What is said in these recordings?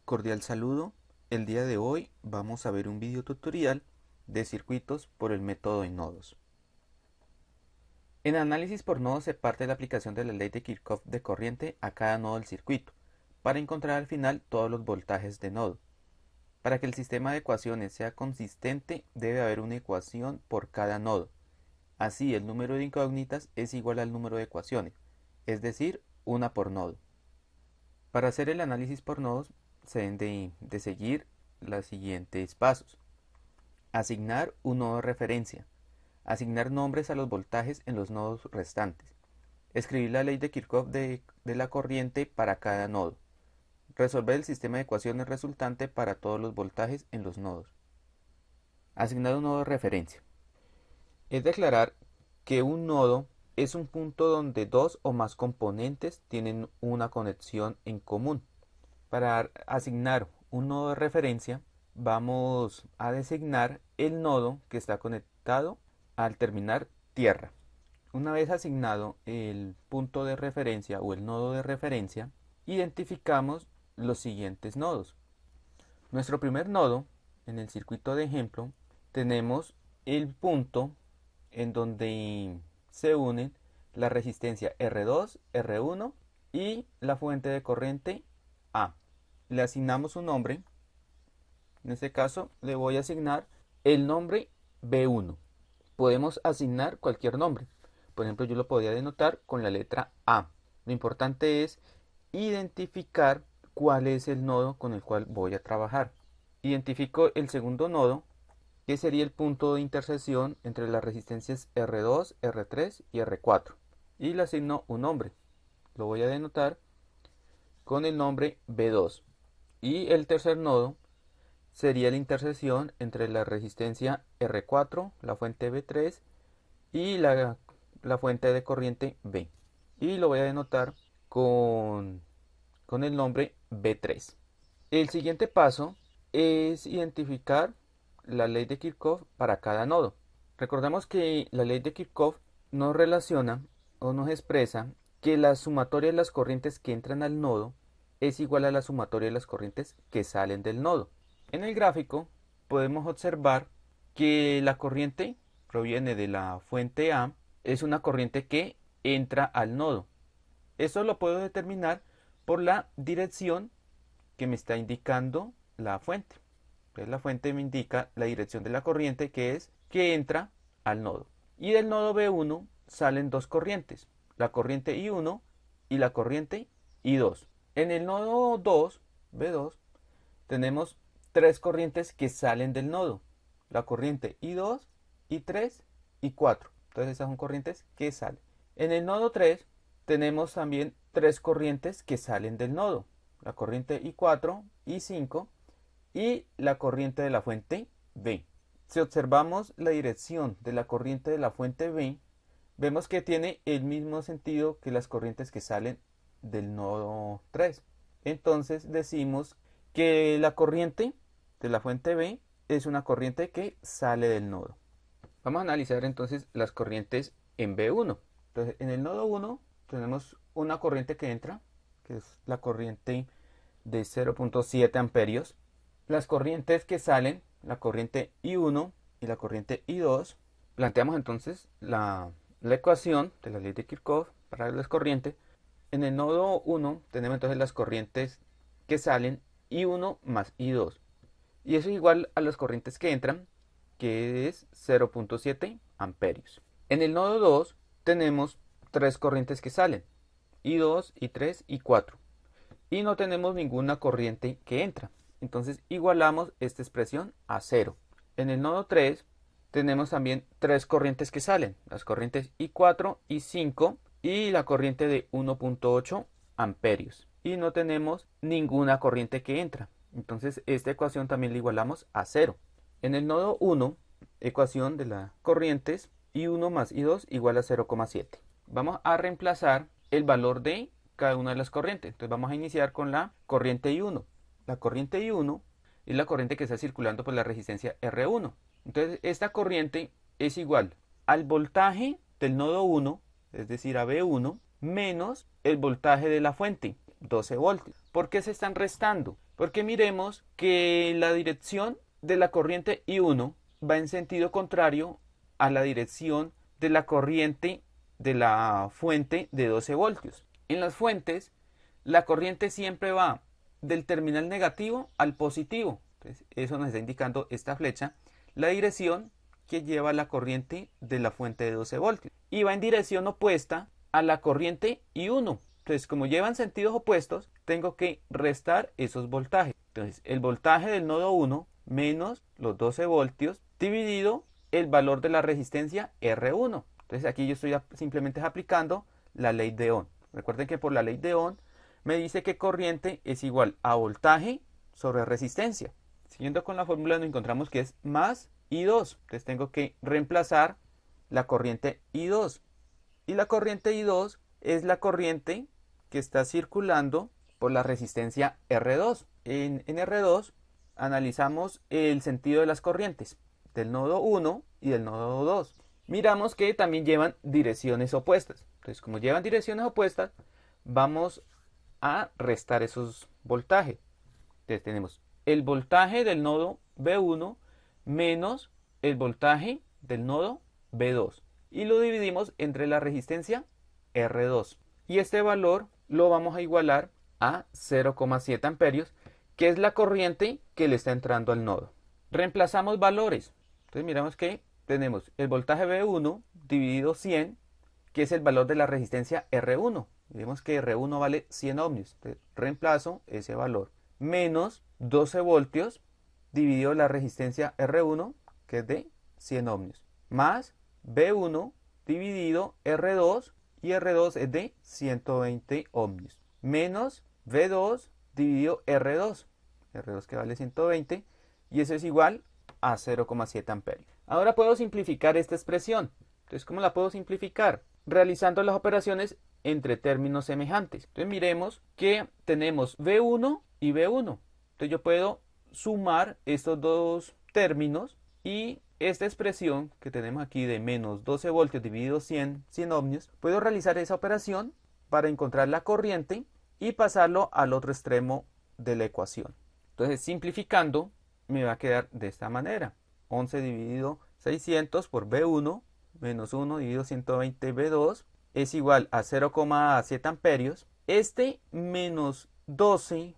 Cordial saludo. El día de hoy vamos a ver un video tutorial de circuitos por el método de nodos. En análisis por nodos se parte de la aplicación de la ley de Kirchhoff de corriente a cada nodo del circuito, para encontrar al final todos los voltajes de nodo. Para que el sistema de ecuaciones sea consistente, debe haber una ecuación por cada nodo. Así, el número de incógnitas es igual al número de ecuaciones, es decir, una por nodo. Para hacer el análisis por nodos, se deben de seguir los siguientes pasos. Asignar un nodo de referencia. Asignar nombres a los voltajes en los nodos restantes. Escribir la ley de Kirchhoff de la corriente para cada nodo. Resolver el sistema de ecuaciones resultante para todos los voltajes en los nodos. Asignar un nodo de referencia. Es declarar que un nodo es un punto donde dos o más componentes tienen una conexión en común. Para asignar un nodo de referencia, vamos a designar el nodo que está conectado al terminar tierra. Una vez asignado el punto de referencia o el nodo de referencia, identificamos los siguientes nodos. Nuestro primer nodo, en el circuito de ejemplo, tenemos el punto en donde se unen la resistencia R2, R1 y la fuente de corriente A. Le asignamos un nombre. En este caso le voy a asignar el nombre B1. Podemos asignar cualquier nombre. Por ejemplo, yo lo podría denotar con la letra A. Lo importante es identificar cuál es el nodo con el cual voy a trabajar. Identifico el segundo nodo, que sería el punto de intersección entre las resistencias R2, R3 y R4. Y le asigno un nombre. Lo voy a denotar con el nombre B2. Y el tercer nodo sería la intersección entre la resistencia R4, la fuente B3 y la fuente de corriente B. Y lo voy a denotar con el nombre B3. El siguiente paso es identificar la ley de Kirchhoff para cada nodo. Recordemos que la ley de Kirchhoff nos relaciona o nos expresa que la sumatoria de las corrientes que entran al nodo es igual a la sumatoria de las corrientes que salen del nodo. En el gráfico podemos observar que la corriente proviene de la fuente A, es una corriente que entra al nodo. Eso lo puedo determinar por la dirección que me está indicando la fuente. Entonces la fuente me indica la dirección de la corriente, que es que entra al nodo. Y del nodo B1 salen dos corrientes, la corriente I1 y la corriente I2. En el nodo 2, B2, tenemos tres corrientes que salen del nodo, la corriente I2, I3 y 4. Entonces esas son corrientes que salen. En el nodo 3 tenemos también tres corrientes que salen del nodo, la corriente I4, I5 y la corriente de la fuente B. Si observamos la dirección de la corriente de la fuente B, vemos que tiene el mismo sentido que las corrientes que salen del nodo 3. Entonces decimos que la corriente de la fuente B es una corriente que sale del nodo. Vamos a analizar entonces las corrientes en B1. Entonces en el nodo 1 tenemos una corriente que entra, que es la corriente de 0.7 amperios. Las corrientes que salen, la corriente I1 y la corriente I2. Planteamos entonces la ecuación de la ley de Kirchhoff para las corrientes. En el nodo 1 tenemos entonces las corrientes que salen I1 más I2. Y eso es igual a las corrientes que entran, que es 0.7 amperios. En el nodo 2 tenemos tres corrientes que salen, I2, I3 y 4. Y no tenemos ninguna corriente que entra. Entonces igualamos esta expresión a 0. En el nodo 3 tenemos también tres corrientes que salen, las corrientes I4, I5 y la corriente de 1.8 amperios. Y no tenemos ninguna corriente que entra. Entonces esta ecuación también la igualamos a 0. En el nodo 1, ecuación de las corrientes I1 más I2 igual a 0,7. Vamos a reemplazar el valor de cada una de las corrientes. Entonces vamos a iniciar con la corriente I1. La corriente I1 es la corriente que está circulando por la resistencia R1. Entonces esta corriente es igual al voltaje del nodo 1, es decir, a B1, menos el voltaje de la fuente, 12 voltios. ¿Por qué se están restando? Porque miremos que la dirección de la corriente I1 va en sentido contrario a la dirección de la corriente de la fuente de 12 voltios. En las fuentes, la corriente siempre va del terminal negativo al positivo. Entonces, eso nos está indicando esta flecha, la dirección que lleva la corriente de la fuente de 12 voltios. Y va en dirección opuesta a la corriente I1. Entonces, como llevan sentidos opuestos, tengo que restar esos voltajes. Entonces, el voltaje del nodo 1 menos los 12 voltios dividido el valor de la resistencia R1. Entonces, aquí yo estoy simplemente aplicando la ley de Ohm. Recuerden que por la ley de Ohm me dice que corriente es igual a voltaje sobre resistencia. Siguiendo con la fórmula nos encontramos que es más I2. Entonces tengo que reemplazar la corriente I2. Y la corriente I2 es la corriente que está circulando por la resistencia R2. En R2 analizamos el sentido de las corrientes del nodo 1 y del nodo 2. Miramos que también llevan direcciones opuestas. Entonces, como llevan direcciones opuestas, vamos a restar esos voltajes. Entonces tenemos el voltaje del nodo B1 menos el voltaje del nodo B2. Y lo dividimos entre la resistencia R2. Y este valor lo vamos a igualar a 0,7 amperios, que es la corriente que le está entrando al nodo. Reemplazamos valores. Entonces miramos que tenemos el voltaje B1 dividido 100, que es el valor de la resistencia R1. Vemos que R1 vale 100 ohmios. Entonces, reemplazo ese valor. Menos 12 voltios dividido la resistencia R1, que es de 100 ohmios. Más B1 dividido R2, y R2 es de 120 ohmios. Menos V2 dividido R2. R2 que vale 120. Y eso es igual a 0,7 amperios. Ahora puedo simplificar esta expresión. Entonces, ¿cómo la puedo simplificar? Realizando las operaciones entre términos semejantes. Entonces miremos que tenemos V1 y V1. Entonces yo puedo sumar estos dos términos y esta expresión que tenemos aquí de menos 12 voltios dividido 100 ohmios, puedo realizar esa operación para encontrar la corriente y pasarlo al otro extremo de la ecuación. Entonces simplificando me va a quedar de esta manera. 11 dividido 600 por V1 menos 1 dividido 120 V2 es igual a 0,7 amperios. Este menos 12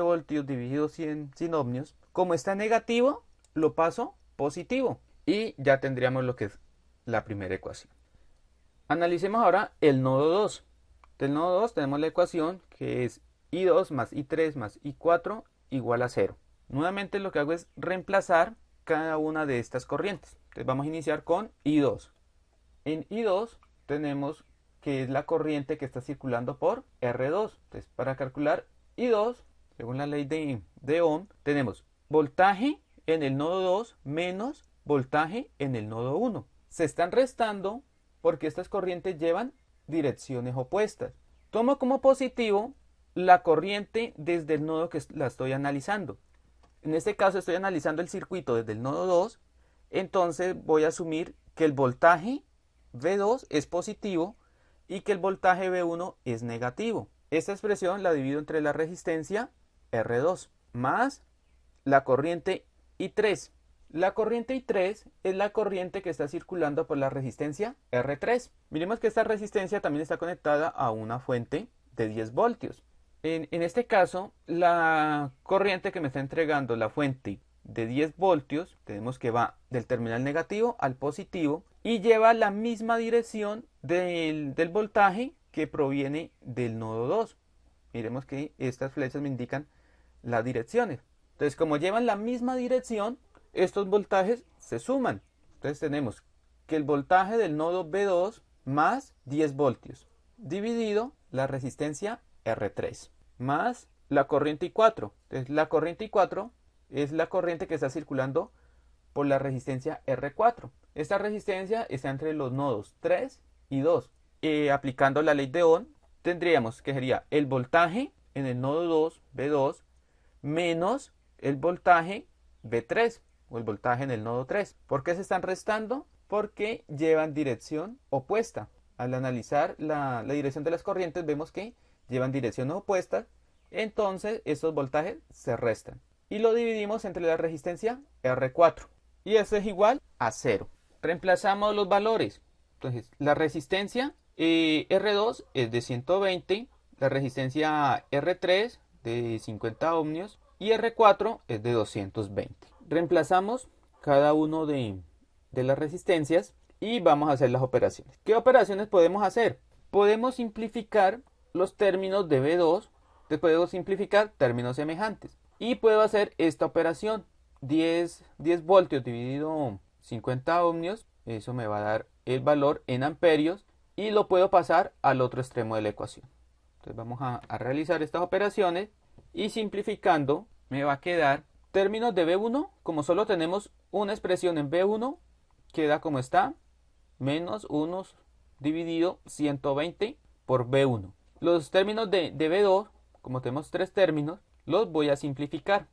voltios dividido 100 ohmios, como está negativo, lo paso positivo. Y ya tendríamos lo que es la primera ecuación. Analicemos ahora el nodo 2. Del nodo 2 tenemos la ecuación que es I2 más I3 más I4 igual a 0. Nuevamente lo que hago es reemplazar cada una de estas corrientes. Entonces vamos a iniciar con I2. En I2 tenemos que es la corriente que está circulando por R2. Entonces para calcular I2, según la ley de Ohm, tenemos voltaje en el nodo 2 menos voltaje en el nodo 1. Se están restando porque estas corrientes llevan direcciones opuestas. Tomo como positivo la corriente desde el nodo que la estoy analizando. En este caso estoy analizando el circuito desde el nodo 2, entonces voy a asumir que el voltaje V2 es positivo y que el voltaje V1 es negativo. Esta expresión la divido entre la resistencia R2 más la corriente I3. La corriente I3 es la corriente que está circulando por la resistencia R3. Miremos que esta resistencia también está conectada a una fuente de 10 voltios. En este caso, la corriente que me está entregando la fuente de 10 voltios, tenemos que va del terminal negativo al positivo y lleva la misma dirección del voltaje que proviene del nodo 2. Miremos que estas flechas me indican las direcciones. Entonces, como llevan la misma dirección, estos voltajes se suman. Entonces tenemos que el voltaje del nodo B2 más 10 voltios dividido la resistencia R3 más la corriente I4. Entonces la corriente I4 es la corriente que está circulando por la resistencia R4. Esta resistencia está entre los nodos 3 y 2. Aplicando la ley de Ohm, tendríamos que sería el voltaje en el nodo 2, B2, menos el voltaje B3 o el voltaje en el nodo 3. ¿Por qué se están restando? Porque llevan dirección opuesta. Al analizar la dirección de las corrientes vemos que llevan direcciones opuestas entonces estos voltajes se restan. Y lo dividimos entre la resistencia R4. Y eso es igual a 0. Reemplazamos los valores. Entonces, la resistencia R2 es de 120, la resistencia R3 de 50 ohmios y R4 es de 220. Reemplazamos cada uno de las resistencias y vamos a hacer las operaciones. ¿Qué operaciones podemos hacer? Podemos simplificar los términos de B2, puedo simplificar términos semejantes y puedo hacer esta operación. 10 voltios dividido 50 ohmios, eso me va a dar el valor en amperios y lo puedo pasar al otro extremo de la ecuación. Entonces vamos a realizar estas operaciones y simplificando me va a quedar términos de B1, como solo tenemos una expresión en B1, queda como está, menos 1 dividido 120 por B1. Los términos de B2, como tenemos tres términos, los voy a simplificar.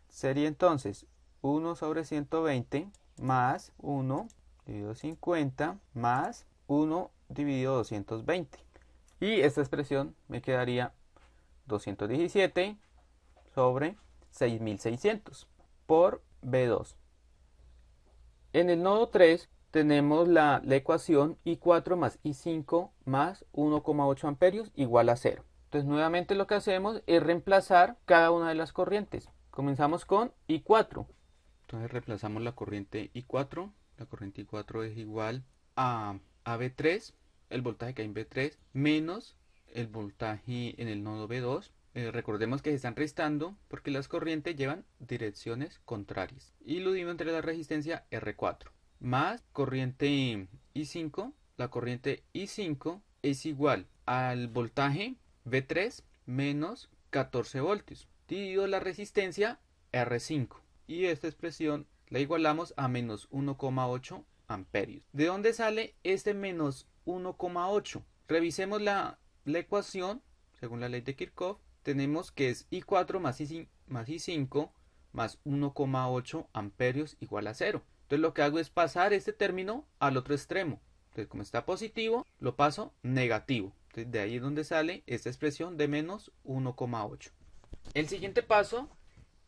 Sería entonces 1 sobre 120 más 1 dividido 50 más 1 dividido 220. Y esta expresión me quedaría 217 sobre 6600 por B2. En el nodo 3 tenemos la ecuación I4 más I5 más 1,8 amperios igual a 0. Entonces nuevamente lo que hacemos es reemplazar cada una de las corrientes. Comenzamos con I4. Entonces reemplazamos la corriente I4. La corriente I4 es igual a B3, el voltaje que hay en B3, menos el voltaje en el nodo B2. Recordemos que se están restando porque las corrientes llevan direcciones contrarias. Y lo divido entre la resistencia R4. Más corriente I5. La corriente I5 es igual al voltaje B3 menos 14 voltios. Dividido la resistencia R5. Y esta expresión la igualamos a menos 1,8 amperios. ¿De dónde sale este menos 1,8? Revisemos la ecuación. Según la ley de Kirchhoff, tenemos que es I4 más I5 más 1,8 amperios igual a 0. Entonces lo que hago es pasar este término al otro extremo. Entonces como está positivo, lo paso negativo. Entonces de ahí es donde sale esta expresión de menos 1,8. El siguiente paso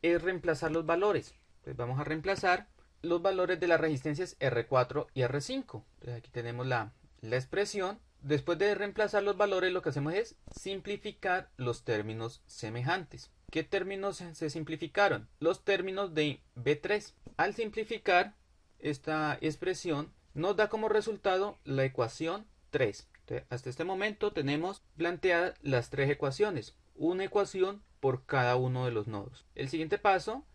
es reemplazar los valores. Entonces vamos a reemplazar los valores de las resistencias R4 y R5. Entonces aquí tenemos la expresión. Después de reemplazar los valores, lo que hacemos es simplificar los términos semejantes. ¿Qué términos se simplificaron? Los términos de B3. Al simplificar esta expresión, nos da como resultado la ecuación 3. Entonces, hasta este momento tenemos planteadas las tres ecuaciones. Una ecuación por cada uno de los nodos. El siguiente paso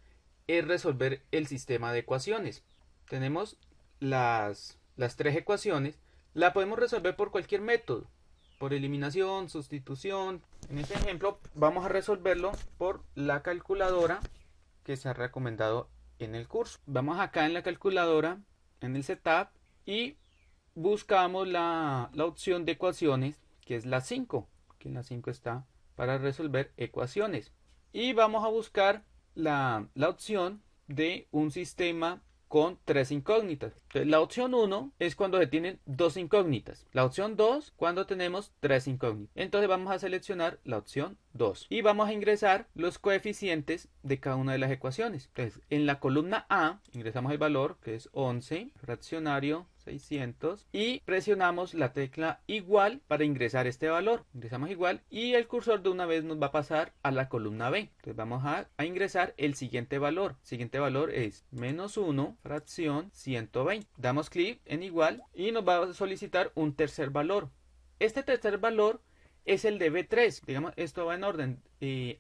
es resolver el sistema de ecuaciones. Tenemos las tres ecuaciones. La podemos resolver por cualquier método, por eliminación, sustitución. En este ejemplo vamos a resolverlo por la calculadora que se ha recomendado en el curso. Vamos acá en la calculadora, en el setup, y buscamos la opción de ecuaciones, que es la 5. Aquí en la 5 está para resolver ecuaciones. Y vamos a buscar la opción de un sistema con tres incógnitas. Entonces, la opción 1 es cuando se tienen dos incógnitas. La opción 2 cuando tenemos tres incógnitas. Entonces vamos a seleccionar la opción 2 y vamos a ingresar los coeficientes de cada una de las ecuaciones. Entonces en la columna A ingresamos el valor que es 11, fraccionario 600, y presionamos la tecla igual para ingresar este valor. Ingresamos igual y el cursor de una vez nos va a pasar a la columna B. Entonces vamos a ingresar el siguiente valor. El siguiente valor es menos 1, fracción 120. Damos clic en igual y nos va a solicitar un tercer valor. Este tercer valor es el de B3. Digamos, esto va en orden.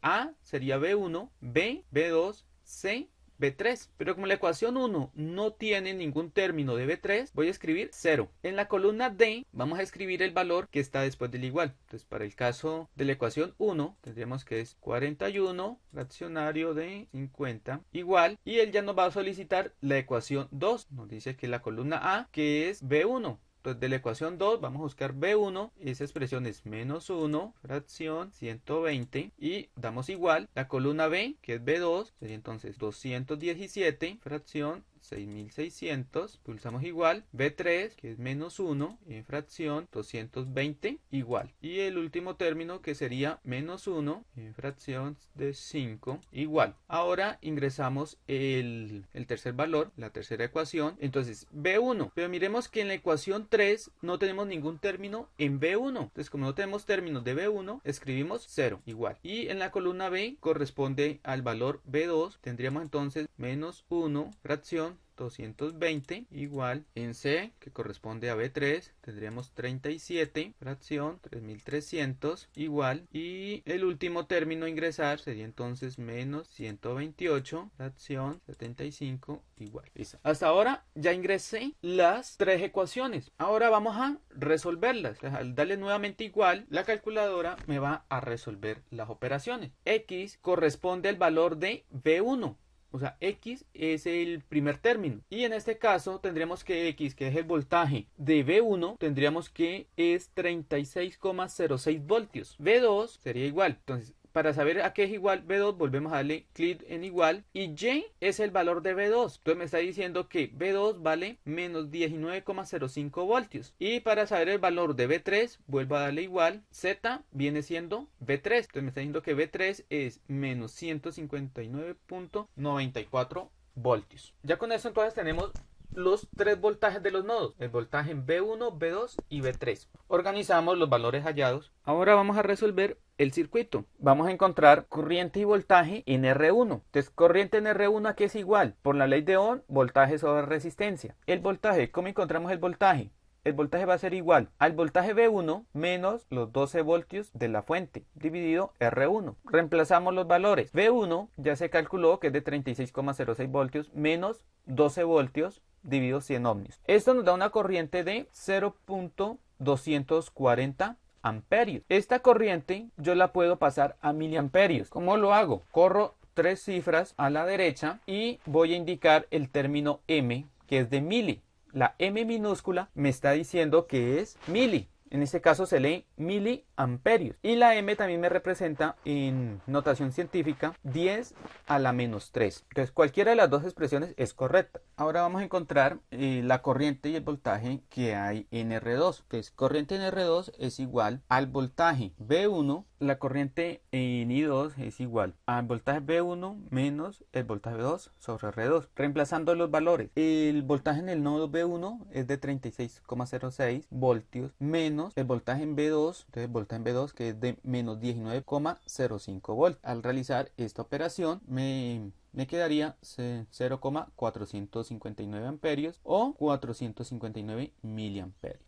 A sería B1, B, B2, C, B3. Pero como la ecuación 1 no tiene ningún término de B3, voy a escribir 0. En la columna D vamos a escribir el valor que está después del igual. Entonces para el caso de la ecuación 1 tendríamos que es 41 fraccionario de 50 igual, y él ya nos va a solicitar la ecuación 2. Nos dice que la columna A que es B1. Entonces de la ecuación 2 vamos a buscar B1, esa expresión es menos 1, fracción 120, y damos igual. La columna B, que es B2, sería entonces 217, fracción 6600, pulsamos igual, B3, que es menos 1, en fracción 220, igual. Y el último término, que sería menos 1, en fracción de 5, igual. Ahora ingresamos el tercer valor, la tercera ecuación, entonces B1, pero miremos que en la ecuación 3 no tenemos ningún término en B1, entonces como no tenemos términos de B1, escribimos 0, igual. Y en la columna B corresponde al valor B2, tendríamos entonces menos 1, fracción 220, igual. En C, que corresponde a B3, tendríamos 37, fracción 3300, igual. Y el último término a ingresar sería entonces menos 128, fracción 75, igual. Listo. Hasta ahora ya ingresé las tres ecuaciones. Ahora vamos a resolverlas. Al darle nuevamente igual, la calculadora me va a resolver las operaciones. X corresponde al valor de B1. O sea, X es el primer término. Y en este caso tendríamos que X, que es el voltaje de B1, tendríamos que es 36,06 voltios. B2 sería igual. Entonces, para saber a qué es igual B2, volvemos a darle clic en igual. Y Y es el valor de B2. Entonces me está diciendo que B2 vale menos 19,05 voltios. Y para saber el valor de B3, vuelvo a darle igual. Z viene siendo B3. Entonces me está diciendo que B3 es menos 159,94 voltios. Ya con eso entonces tenemos los tres voltajes de los nodos, el voltaje en B1, B2 y B3. Organizamos los valores hallados. Ahora vamos a resolver el circuito. Vamos a encontrar corriente y voltaje en R1. Entonces, corriente en R1 aquí es igual, por la ley de Ohm, voltaje sobre resistencia. El voltaje, ¿cómo encontramos el voltaje? El voltaje va a ser igual al voltaje B1 menos los 12 voltios de la fuente dividido R1. Reemplazamos los valores. B1 ya se calculó que es de 36,06 voltios menos 12 voltios dividido 100 ohmios. Esto nos da una corriente de 0,240 amperios. Esta corriente yo la puedo pasar a miliamperios. ¿Cómo lo hago? Corro tres cifras a la derecha y voy a indicar el término M, que es de mili. La M minúscula me está diciendo que es mili. En este caso se lee miliamperios. Y la M también me representa en notación científica 10 a la menos 3. Entonces cualquiera de las dos expresiones es correcta. Ahora vamos a encontrar la corriente y el voltaje que hay en R2. Entonces corriente en R2 es igual al voltaje B1. La corriente en I2 es igual al voltaje B1 menos el voltaje B2 sobre R2. Reemplazando los valores. El voltaje en el nodo B1 es de 36,06 voltios menos el voltaje en B2, entonces el voltaje en B2 que es de menos 19,05 voltios. Al realizar esta operación me quedaría 0,459 amperios o 459 miliamperios.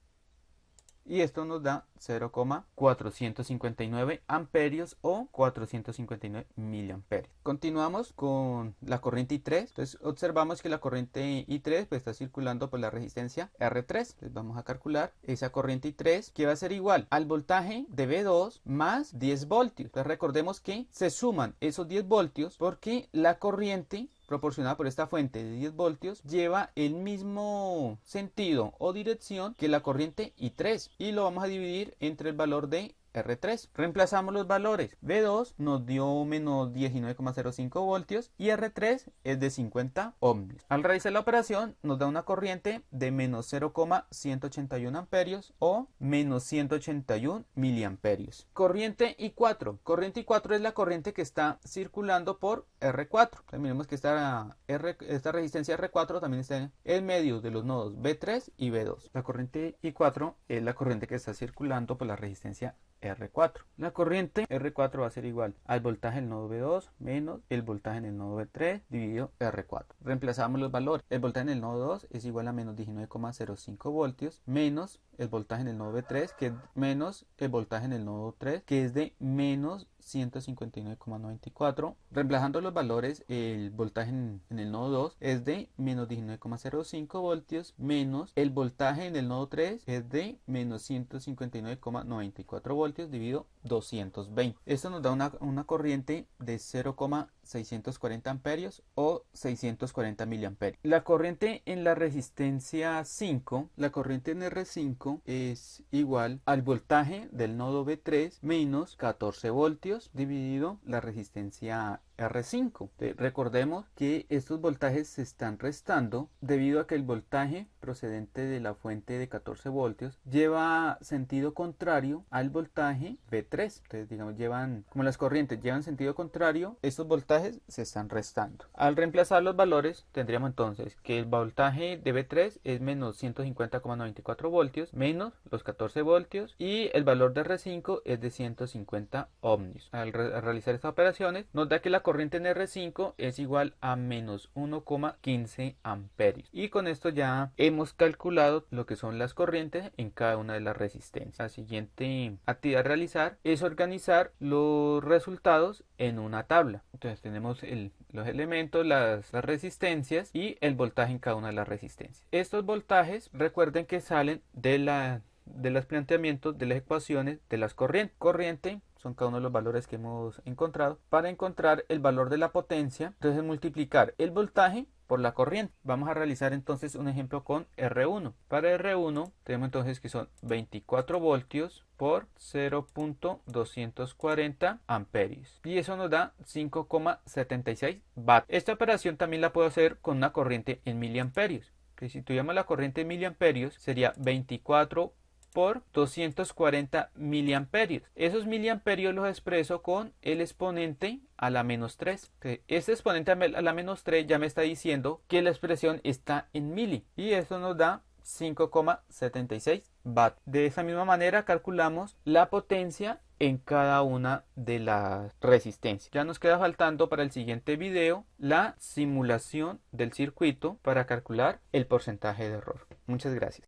Y esto nos da 0,459 amperios o 459 miliamperios. Continuamos con la corriente I3. Entonces observamos que la corriente I3 pues, está circulando por la resistencia R3. Entonces vamos a calcular esa corriente I3 que va a ser igual al voltaje de B2 más 10 voltios. Entonces recordemos que se suman esos 10 voltios porque la corriente proporcionada por esta fuente de 10 voltios lleva el mismo sentido o dirección que la corriente I3 y lo vamos a dividir entre el valor de R3. Reemplazamos los valores. B2 nos dio menos 19,05 voltios y R3 es de 50 ohmios. Al realizar la operación nos da una corriente de menos 0,181 amperios o menos 181 miliamperios. Corriente I4. Corriente I4 es la corriente que está circulando por R4. Entonces, miremos que esta resistencia R4 también está en medio de los nodos B3 y B2. La corriente I4 es la corriente que está circulando por la resistencia R4. La corriente R4 va a ser igual al voltaje en el nodo B2 menos el voltaje en el nodo B3 dividido R4. Reemplazamos los valores. El voltaje en el nodo 2 es igual a menos 19,05 voltios menos el voltaje en el nodo B3 que es menos el voltaje en el nodo 3 que es de menos 159,94. Reemplazando los valores, el voltaje en el nodo 2 es de menos 19,05 voltios menos el voltaje en el nodo 3 es de menos 159,94 voltios dividido 220. Esto nos da una corriente de 0,640 amperios o 640 miliamperios. La corriente en la resistencia 5, la corriente en R5 es igual al voltaje del nodo B3 menos 14 voltios dividido la resistencia R5. Recordemos que estos voltajes se están restando debido a que el voltaje procedente de la fuente de 14 voltios lleva sentido contrario al voltaje B3. Entonces, digamos, como las corrientes llevan sentido contrario, estos voltajes se están restando. Al reemplazar los valores, tendríamos entonces que el voltaje de B3 es menos 150,94 voltios menos los 14 voltios y el valor de R5 es de 150 ohmios. Al realizar estas operaciones, nos da que la corriente en R5 es igual a menos 1,15 amperios. Y con esto ya hemos calculado lo que son las corrientes en cada una de las resistencias. La siguiente actividad a realizar es organizar los resultados en una tabla. Entonces tenemos los elementos, las resistencias y el voltaje en cada una de las resistencias. Estos voltajes, recuerden que salen de los planteamientos de las ecuaciones de las corrientes. Corriente son cada uno de los valores que hemos encontrado. Para encontrar el valor de la potencia, entonces multiplicar el voltaje por la corriente. Vamos a realizar entonces un ejemplo con R1. Para R1 tenemos entonces que son 24 voltios por 0.240 amperios. Y eso nos da 5,76 vatios. Esta operación también la puedo hacer con una corriente en miliamperios. Que si tuviéramos la corriente en miliamperios sería 24 por 240 miliamperios. Esos miliamperios los expreso con el exponente a la menos 3. Este exponente a la menos 3 ya me está diciendo que la expresión está en mili. Y eso nos da 5,76 vatios. De esa misma manera calculamos la potencia en cada una de las resistencias. Ya nos queda faltando para el siguiente video la simulación del circuito para calcular el porcentaje de error. Muchas gracias.